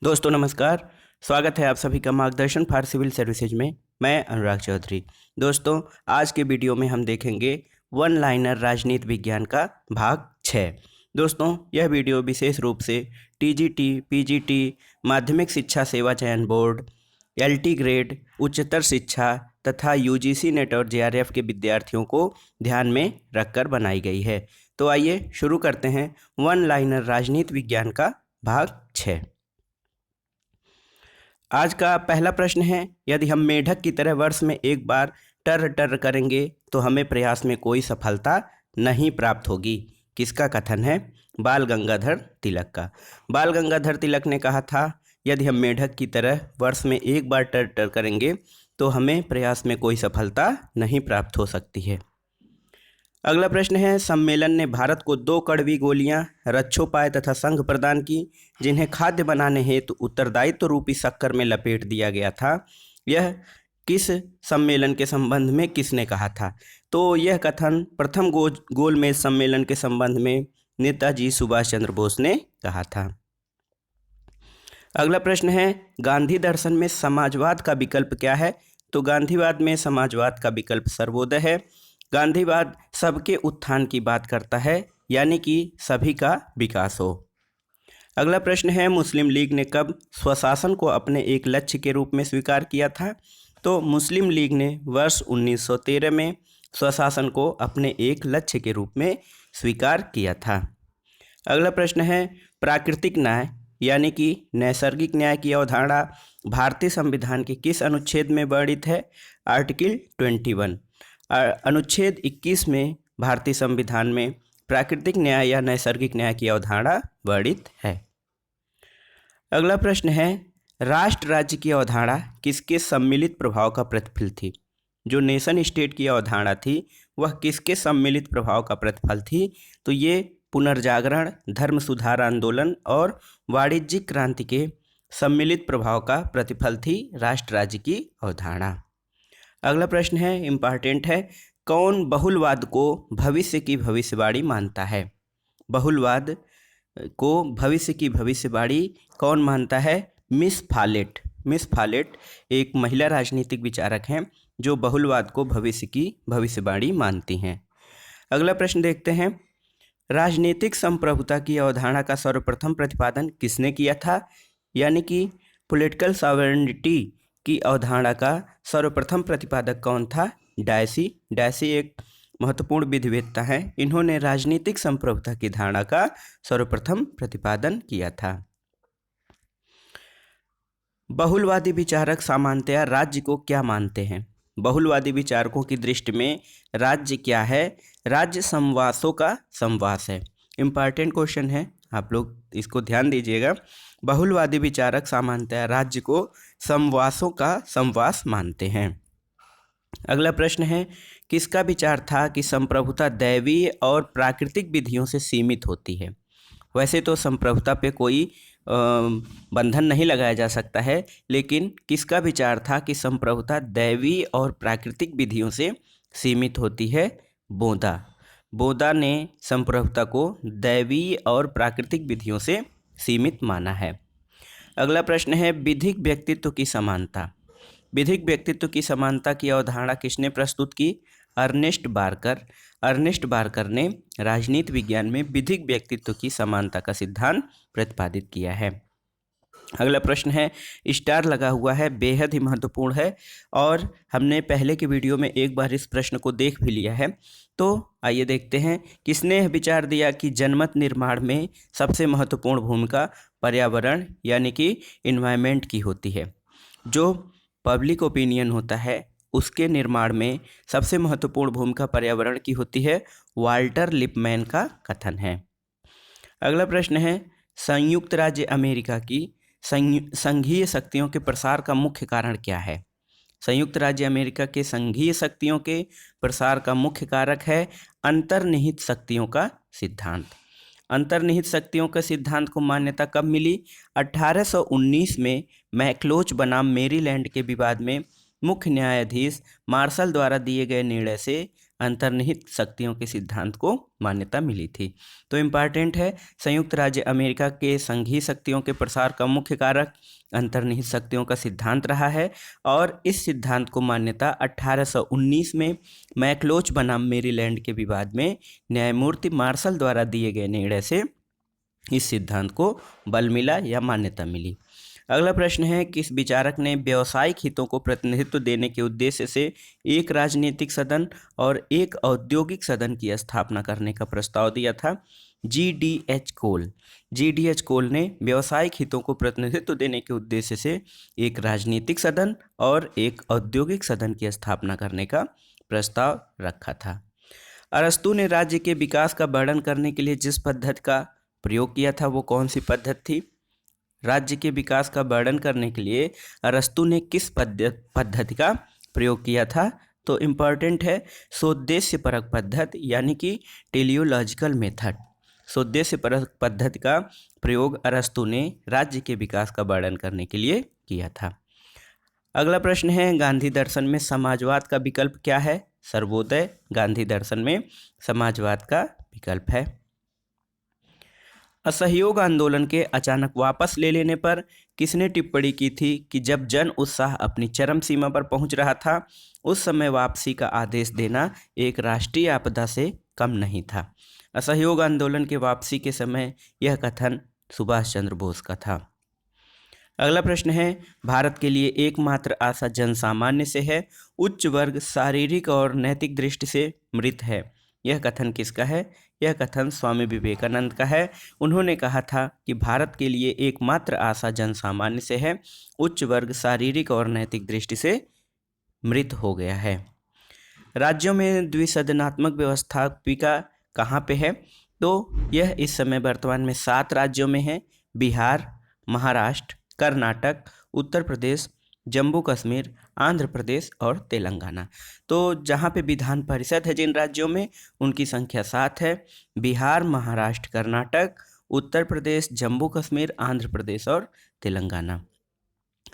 दोस्तों नमस्कार। स्वागत है आप सभी का मार्गदर्शन फॉर सिविल सर्विसेज में। मैं अनुराग चौधरी। दोस्तों आज के वीडियो में हम देखेंगे वन लाइनर राजनीति विज्ञान का भाग 6। दोस्तों यह वीडियो विशेष रूप से टीजीटी, पीजीटी, माध्यमिक शिक्षा सेवा चयन बोर्ड, एलटी ग्रेड, उच्चतर शिक्षा तथा यूजीसी नेट और जेआरएफ के विद्यार्थियों को ध्यान में रखकर बनाई गई है। तो आइए शुरू करते हैं वन लाइनर राजनीति विज्ञान का भाग 6। आज का पहला प्रश्न है, यदि हम मेढक की तरह वर्ष में एक बार टर टर करेंगे तो हमें प्रयास में कोई सफलता नहीं प्राप्त होगी। किसका कथन है? बाल गंगाधर तिलक का। बाल गंगाधर तिलक ने कहा था, यदि हम मेढक की तरह वर्ष में एक बार टर टर करेंगे तो हमें प्रयास में कोई सफलता नहीं प्राप्त हो सकती है। अगला प्रश्न है, सम्मेलन ने भारत को 2 कड़वी गोलियां, रक्षोपाय तथा संघ प्रदान की, जिन्हें खाद्य बनाने हेतु उत्तरदायित्व रूपी शक्कर में लपेट दिया गया था। यह किस सम्मेलन के संबंध में किसने कहा था? तो यह कथन प्रथम गोलमेज सम्मेलन के संबंध में नेताजी सुभाष चंद्र बोस ने कहा था। अगला प्रश्न है, गांधी दर्शन में समाजवाद का विकल्प क्या है? तो गांधीवाद में समाजवाद का विकल्प सर्वोदय है। गांधीवाद सबके उत्थान की बात करता है, यानी कि सभी का विकास हो। अगला प्रश्न है, मुस्लिम लीग ने कब स्वशासन को अपने एक लक्ष्य के रूप में स्वीकार किया था? तो मुस्लिम लीग ने वर्ष 1913 में स्वशासन को अपने एक लक्ष्य के रूप में स्वीकार किया था। अगला प्रश्न है, प्राकृतिक न्याय यानी कि नैसर्गिक न्याय की अवधारणा भारतीय संविधान के किस अनुच्छेद में वर्णित है? आर्टिकल 21। अनुच्छेद 21 में भारतीय संविधान में प्राकृतिक न्याय या नैसर्गिक न्याय की अवधारणा वर्णित है। अगला प्रश्न है, राष्ट्र राज्य की अवधारणा किसके सम्मिलित प्रभाव का प्रतिफल थी? जो नेशन स्टेट की अवधारणा थी वह किसके सम्मिलित प्रभाव का प्रतिफल थी? तो ये पुनर्जागरण, धर्म सुधार आंदोलन और वाणिज्यिक क्रांति के सम्मिलित प्रभाव का प्रतिफल थी राष्ट्र राज्य की अवधारणा। अगला प्रश्न है, इम्पॉर्टेंट है, कौन बहुलवाद को भविष्य की भविष्यवाणी मानता है? बहुलवाद को भविष्य की भविष्यवाणी कौन मानता है? Miss folate. मिस फॉलेट एक महिला राजनीतिक विचारक हैं जो बहुलवाद को भविष्य की भविष्यवाणी मानती हैं। अगला प्रश्न देखते हैं, राजनीतिक संप्रभुता की अवधारणा का सर्वप्रथम प्रतिपादन किसने किया था? यानी कि पॉलिटिकल सॉवरेनिटी की अवधारणा का सर्वप्रथम प्रतिपादक कौन था? डायसी। डायसी एक महत्वपूर्ण विधिवेत्ता हैं। इन्होंने राजनीतिक संप्रभुता की धारणा का सर्वप्रथम प्रतिपादन किया था। बहुलवादी विचारक सामान्यतया राज्य को क्या मानते हैं? बहुलवादी विचारकों की दृष्टि में राज्य क्या है? राज्य समवासों का समवास है। इम्पॉर्टेंट क्वेश्चन है, आप लोग इसको ध्यान दीजिएगा। बहुलवादी विचारक सामान्यतया राज्य को समवासों का समवास मानते हैं। अगला प्रश्न है, किसका विचार था कि संप्रभुता दैवीय और प्राकृतिक विधियों से सीमित होती है? वैसे तो संप्रभुता पे कोई बंधन नहीं लगाया जा सकता है, लेकिन किसका विचार था कि संप्रभुता दैवीय और प्राकृतिक विधियों से सीमित होती है? बोदा। बोदा ने संप्रभुता को दैवीय और प्राकृतिक विधियों से सीमित माना है। अगला प्रश्न है, विधिक व्यक्तित्व की समानता। विधिक व्यक्तित्व की समानता की अवधारणा किसने प्रस्तुत की? Ernest Barker. अर्नेस्ट बार्कर ने राजनीति विज्ञान में विधिक व्यक्तित्व की समानता का सिद्धांत प्रतिपादित किया है। अगला प्रश्न है, स्टार लगा हुआ है, बेहद ही महत्वपूर्ण है और हमने पहले के वीडियो में एक बार इस प्रश्न को देख भी लिया है। तो आइए देखते हैं, किसने विचार दिया कि जनमत निर्माण में सबसे महत्वपूर्ण भूमिका पर्यावरण यानी कि इन्वायरमेंट की होती है? जो पब्लिक ओपिनियन होता है उसके निर्माण में सबसे महत्वपूर्ण भूमिका पर्यावरण की होती है। वाल्टर लिपमैन का कथन है। अगला प्रश्न है, संयुक्त राज्य अमेरिका की संघीय शक्तियों के प्रसार का मुख्य कारण क्या है? संयुक्त राज्य अमेरिका के संघीय शक्तियों के प्रसार का मुख्य कारक है अंतर्निहित शक्तियों का सिद्धांत। अंतर्निहित शक्तियों के सिद्धांत को मान्यता कब मिली? 1819 में मैक्लोच बनाम मेरीलैंड के विवाद में मुख्य न्यायाधीश मार्शल द्वारा दिए गए निर्णय से अंतर्निहित शक्तियों के सिद्धांत को मान्यता मिली थी। तो इम्पॉर्टेंट है, संयुक्त राज्य अमेरिका के संघीय शक्तियों के प्रसार का मुख्य कारक अंतर्निहित शक्तियों का सिद्धांत रहा है और इस सिद्धांत को मान्यता 1819 में मैकलोच बनाम मेरीलैंड के विवाद में न्यायमूर्ति मार्शल द्वारा दिए गए निर्णय से इस सिद्धांत को बल मिला या मान्यता मिली। अगला प्रश्न है, किस विचारक ने व्यावसायिक हितों को प्रतिनिधित्व देने के उद्देश्य से एक राजनीतिक सदन और एक औद्योगिक सदन की स्थापना करने का प्रस्ताव दिया था? GDH कोल। GDH कोल ने व्यावसायिक हितों को प्रतिनिधित्व देने के उद्देश्य से एक राजनीतिक सदन और एक औद्योगिक सदन की स्थापना करने का प्रस्ताव रखा था। अरस्तु ने राज्य के विकास का वर्णन करने के लिए जिस पद्धति का प्रयोग किया था वो कौन सी पद्धति थी? राज्य के विकास का वर्णन करने के लिए अरस्तु ने किस पद्धति का प्रयोग किया था? तो इम्पॉर्टेंट है, सोद्देश्यपरक पद्धति यानी कि टेलियोलॉजिकल मेथड। सोद्देश्यपरक पद्धति का प्रयोग अरस्तु ने राज्य के विकास का वर्णन करने के लिए किया था। अगला प्रश्न है, गांधी दर्शन में समाजवाद का विकल्प क्या है? सर्वोदय गांधी दर्शन में समाजवाद का विकल्प है। असहयोग आंदोलन के अचानक वापस ले लेने पर किसने टिप्पणी की थी कि जब जन उत्साह अपनी चरम सीमा पर पहुंच रहा था उस समय वापसी का आदेश देना एक राष्ट्रीय आपदा से कम नहीं था? असहयोग आंदोलन के वापसी के समय यह कथन सुभाष चंद्र बोस का था। अगला प्रश्न है, भारत के लिए एकमात्र आशा जनसामान्य से है, उच्च वर्ग शारीरिक और नैतिक दृष्टि से मृत है। यह कथन किसका है? यह कथन स्वामी विवेकानंद का है। उन्होंने कहा था कि भारत के लिए एकमात्र आशा जनसामान्य से है, उच्च वर्ग शारीरिक और नैतिक दृष्टि से मृत हो गया है। राज्यों में द्विसदनात्मक व्यवस्थापिका कहाँ पे है? तो यह इस समय वर्तमान में 7 राज्यों में है, बिहार, महाराष्ट्र, कर्नाटक, उत्तर प्रदेश, जम्मू कश्मीर, आंध्र प्रदेश और तेलंगाना। तो जहाँ पे विधान परिषद है जिन राज्यों में उनकी संख्या 7 है, बिहार, महाराष्ट्र, कर्नाटक, उत्तर प्रदेश, जम्मू कश्मीर, आंध्र प्रदेश और तेलंगाना।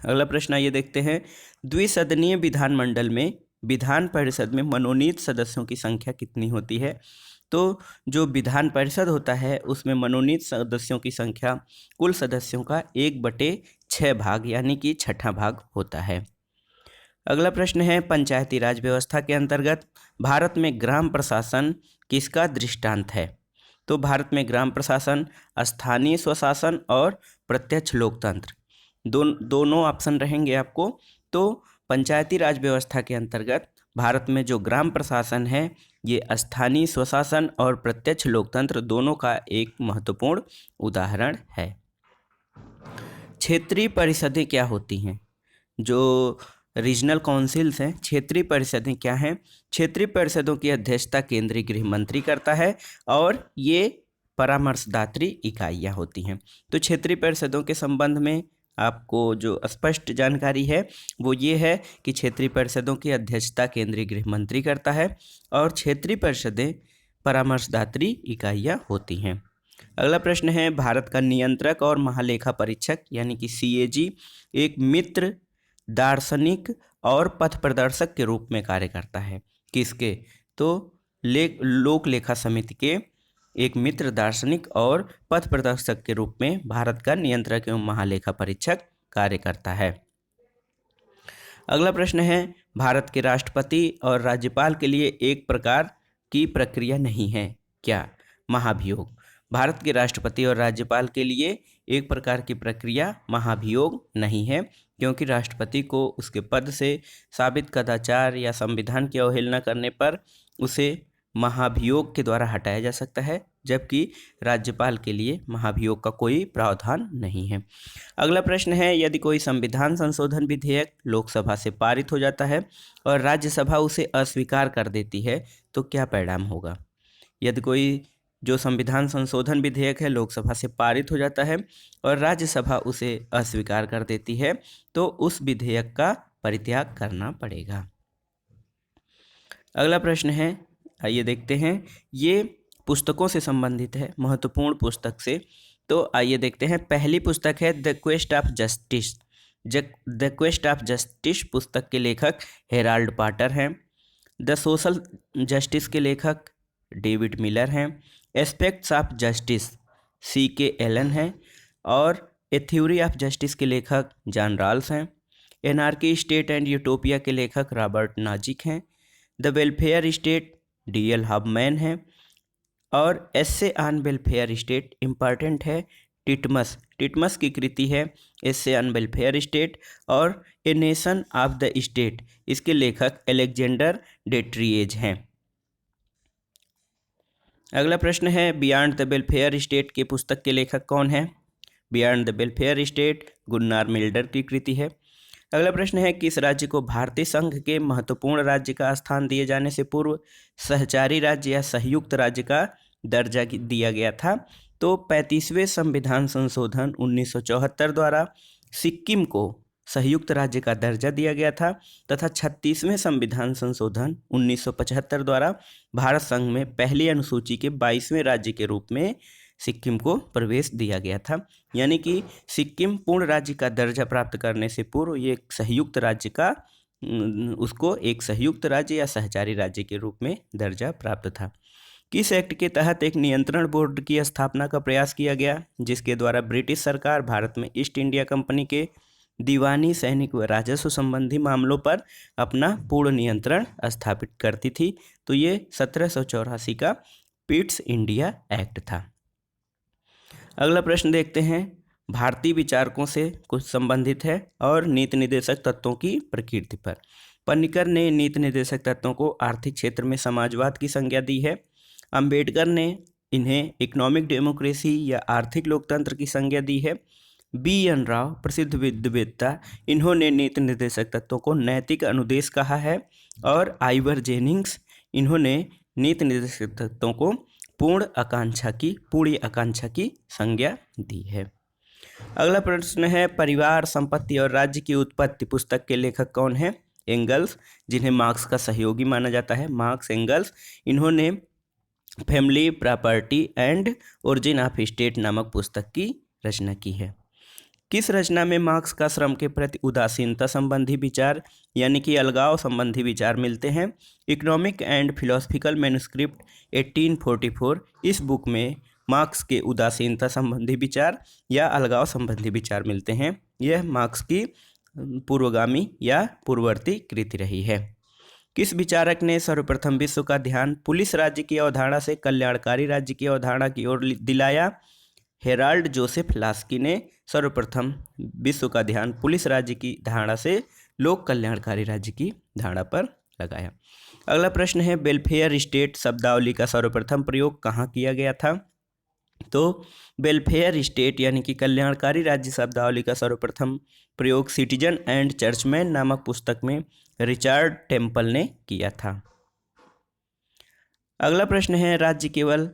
अगला प्रश्न ये देखते हैं, द्विसदनीय विधानमंडल में विधान परिषद में मनोनीत सदस्यों की संख्या कितनी होती है? तो जो विधान परिषद होता है उसमें मनोनीत सदस्यों की संख्या कुल सदस्यों का 1/6 भाग यानी कि 6ठा भाग होता है। अगला प्रश्न है, पंचायती राज व्यवस्था के अंतर्गत भारत में ग्राम प्रशासन किसका दृष्टांत है? तो भारत में ग्राम प्रशासन स्थानीय स्वशासन और प्रत्यक्ष लोकतंत्र दोनों ऑप्शन रहेंगे आपको। तो पंचायती राज व्यवस्था के अंतर्गत भारत में जो ग्राम प्रशासन है ये स्थानीय स्वशासन और प्रत्यक्ष लोकतंत्र दोनों का एक महत्वपूर्ण उदाहरण है। क्षेत्रीय परिषदें क्या होती हैं? जो रीजनल काउंसिल्स हैं, क्षेत्रीय परिषदें क्या हैं? क्षेत्रीय परिषदों की अध्यक्षता केंद्रीय गृह मंत्री करता है और ये परामर्शदात्री इकाइयाँ होती हैं। तो क्षेत्रीय परिषदों के संबंध में आपको जो स्पष्ट जानकारी है वो ये है कि क्षेत्रीय परिषदों की अध्यक्षता केंद्रीय गृह मंत्री करता है और क्षेत्रीय परिषदें परामर्शदात्री इकाइयाँ होती हैं। अगला प्रश्न है, भारत का नियंत्रक और महालेखा परीक्षक यानी कि CAG एक मित्र, दार्शनिक और पथ प्रदर्शक के रूप में कार्य करता है। किसके? तो लोक लेखा समिति के एक मित्र, दार्शनिक और पथ प्रदर्शक के रूप में भारत का नियंत्रक एवं महालेखा परीक्षक कार्य करता है। अगला प्रश्न है, भारत के राष्ट्रपति और राज्यपाल के लिए एक प्रकार की प्रक्रिया नहीं है क्या? महाभियोग। भारत के राष्ट्रपति और राज्यपाल के लिए एक प्रकार की प्रक्रिया महाभियोग नहीं है, क्योंकि राष्ट्रपति को उसके पद से साबित कदाचार या संविधान की अवहेलना करने पर उसे महाभियोग के द्वारा हटाया जा सकता है, जबकि राज्यपाल के लिए महाभियोग का कोई प्रावधान नहीं है। अगला प्रश्न है, यदि कोई संविधान संशोधन विधेयक लोकसभा से पारित हो जाता है और राज्यसभा उसे अस्वीकार कर देती है तो क्या परिणाम होगा? यदि कोई जो संविधान संशोधन विधेयक है लोकसभा से पारित हो जाता है और राज्यसभा उसे अस्वीकार कर देती है तो उस विधेयक का परित्याग करना पड़ेगा। अगला प्रश्न है, आइए देखते हैं, ये पुस्तकों से संबंधित है, महत्वपूर्ण पुस्तक से। तो आइए देखते हैं, पहली पुस्तक है the quest of justice. The quest of justice पुस्तक के लेखक हेराल्ड पाटर हैं। द सोशल जस्टिस के लेखक डेविड मिलर हैं। Aspects of justice C.K. Allen हैं। और ए थ्योरी ऑफ जस्टिस के लेखक जॉन रॉल्स हैं। एनार्की स्टेट एंड यूटोपिया के लेखक रॉबर्ट नाजिक हैं। The welfare state D.L. हॉबमैन हैं। और एस्से ऑन वेलफेयर स्टेट इम्पॉर्टेंट है टिटमस की कृति है एस्से ऑन वेलफेयर स्टेट। और a nation of the state इसके लेखक अलेक्जेंडर डेट्रिएज हैं। अगला प्रश्न है बियॉन्ड द वेलफेयर स्टेट की पुस्तक के लेखक कौन है? Beyond the welfare state Gunnar Myrdal की कृति है। अगला प्रश्न है किस राज्य को भारतीय संघ के महत्वपूर्ण राज्य का स्थान दिए जाने से पूर्व सहचारी राज्य या संयुक्त राज्य का दर्जा दिया गया था? तो 35वें संविधान संशोधन 1974 द्वारा सिक्किम को संयुक्त राज्य का दर्जा दिया गया था तथा 36वें संविधान संशोधन 1975 द्वारा भारत संघ में पहली अनुसूची के 22वें राज्य के रूप में सिक्किम को प्रवेश दिया गया था। यानी कि सिक्किम पूर्ण राज्य का दर्जा प्राप्त करने से पूर्व ये एक संयुक्त राज्य का उसको एक संयुक्त राज्य या सहचारी राज्य के रूप में दर्जा प्राप्त था। किस एक्ट के तहत एक नियंत्रण बोर्ड की स्थापना का प्रयास किया गया जिसके द्वारा ब्रिटिश सरकार भारत में ईस्ट इंडिया कंपनी के दीवानी सैनिक व राजस्व संबंधी मामलों पर अपना पूर्ण नियंत्रण स्थापित करती थी? तो ये 1784 का पिट्स इंडिया एक्ट था। अगला प्रश्न देखते हैं भारतीय विचारकों से कुछ संबंधित है और नीति निर्देशक तत्वों की प्रकृति पर। पन्निकर ने नीति निर्देशक तत्वों को आर्थिक क्षेत्र में समाजवाद की संज्ञा दी है। अंबेडकर ने इन्हें इकोनॉमिक डेमोक्रेसी या आर्थिक लोकतंत्र की संज्ञा दी है। B.N. राव प्रसिद्ध विद्ववेत्ता इन्होंने नीति निर्देशक तत्वों को नैतिक अनुदेश कहा है। और आइवर जेनिंग्स इन्होंने नीति निर्देशक तत्वों को पूर्ण आकांक्षा की संज्ञा दी है। अगला प्रश्न है परिवार संपत्ति और राज्य की उत्पत्ति पुस्तक के लेखक कौन है? एंगल्स, जिन्हें मार्क्स का सहयोगी माना जाता है। मार्क्स एंगल्स इन्होंने family property and origin of state नामक पुस्तक की रचना की है। किस रचना में मार्क्स का श्रम के प्रति उदासीनता संबंधी विचार यानी कि अलगाव संबंधी विचार मिलते हैं? इकोनॉमिक एंड फिलोसफिकल मैन्युस्क्रिप्ट 1844 इस बुक में मार्क्स के उदासीनता संबंधी विचार या अलगाव संबंधी विचार मिलते हैं। यह मार्क्स की पूर्वगामी या पूर्ववर्ती कृति रही है। किस विचारक ने सर्वप्रथम विश्व का ध्यान पुलिस राज्य की अवधारणा से कल्याणकारी राज्य की अवधारणा की ओर दिलाया? हेराल्ड जोसेफ लास्की ने सर्वप्रथम विश्व का ध्यान पुलिस राज्य की धारणा से लोक कल्याणकारी राज्य की धारणा पर लगाया। अगला प्रश्न है वेलफेयर स्टेट शब्दावली का सर्वप्रथम प्रयोग कहाँ किया गया था? तो वेलफेयर स्टेट यानी कि कल्याणकारी राज्य शब्दावली का सर्वप्रथम प्रयोग सिटीजन एंड चर्चमैन नामक पुस्तक में रिचर्ड टेम्पल ने किया था। अगला प्रश्न है राज्य केवल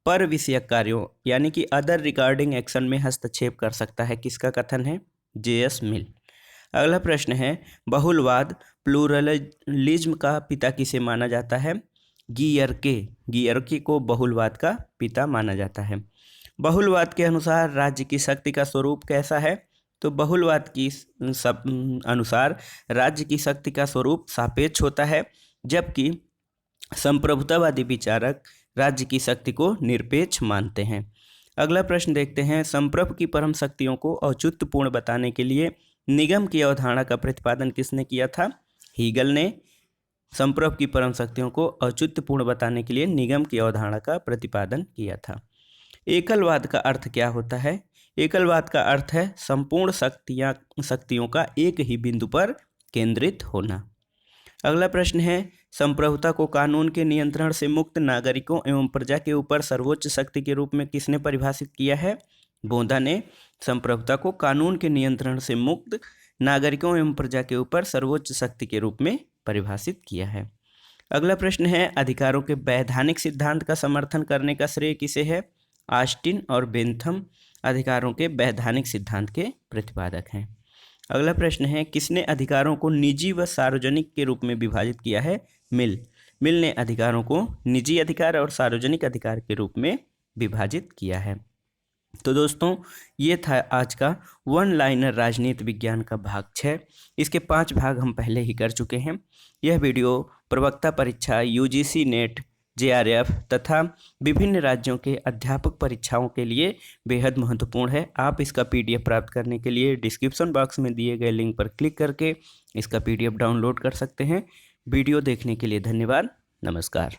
पर विषयक कार्यों यानी कि अदर रिगार्डिंग एक्शन में हस्तक्षेप कर सकता है, किसका कथन है? J.S. मिल। अगला प्रश्न है बहुलवाद प्लूरलिज्म का पिता किसे माना जाता है? गियरके को बहुलवाद का पिता माना जाता है। बहुलवाद के अनुसार राज्य की शक्ति का स्वरूप कैसा है? तो बहुलवाद की अनुसार राज्य की शक्ति का स्वरूप सापेक्ष होता है, जबकि संप्रभुतावादी विचारक राज्य की शक्ति को निरपेक्ष मानते हैं। अगला प्रश्न देखते हैं संप्रभु की परम शक्तियों को औचित्यपूर्ण बताने के लिए निगम की अवधारणा का प्रतिपादन किसने किया था? हीगल ने संप्रभु की परम शक्तियों को औचित्यपूर्ण बताने के लिए निगम की अवधारणा का प्रतिपादन किया था। एकलवाद का अर्थ क्या होता है? एकलवाद का अर्थ है संपूर्ण शक्तियों का एक ही बिंदु पर केंद्रित होना। अगला प्रश्न है संप्रभुता को कानून के नियंत्रण से मुक्त नागरिकों एवं प्रजा के ऊपर सर्वोच्च शक्ति के रूप में किसने परिभाषित किया है? बोधा ने संप्रभुता को कानून के नियंत्रण से मुक्त नागरिकों एवं प्रजा के ऊपर सर्वोच्च शक्ति के रूप में परिभाषित किया है। अगला प्रश्न है अधिकारों के वैधानिक सिद्धांत का समर्थन करने का श्रेय किसे है? ऑस्टिन और बेंथम अधिकारों के वैधानिक सिद्धांत के प्रतिपादक हैं। अगला प्रश्न है किसने अधिकारों को निजी व सार्वजनिक के रूप में विभाजित किया है? मिल ने अधिकारों को निजी अधिकार और सार्वजनिक अधिकार के रूप में विभाजित किया है। तो दोस्तों ये था आज का वन लाइनर राजनीति विज्ञान का भाग 6। इसके 5 भाग हम पहले ही कर चुके हैं। यह वीडियो प्रवक्ता परीक्षा, यूजीसी नेट, जेआरएफ तथा विभिन्न राज्यों के अध्यापक परीक्षाओं के लिए बेहद महत्वपूर्ण है। आप इसका पीडीएफ प्राप्त करने के लिए डिस्क्रिप्शन बॉक्स में दिए गए लिंक पर क्लिक करके इसका पीडीएफ डाउनलोड कर सकते हैं। वीडियो देखने के लिए धन्यवाद। नमस्कार।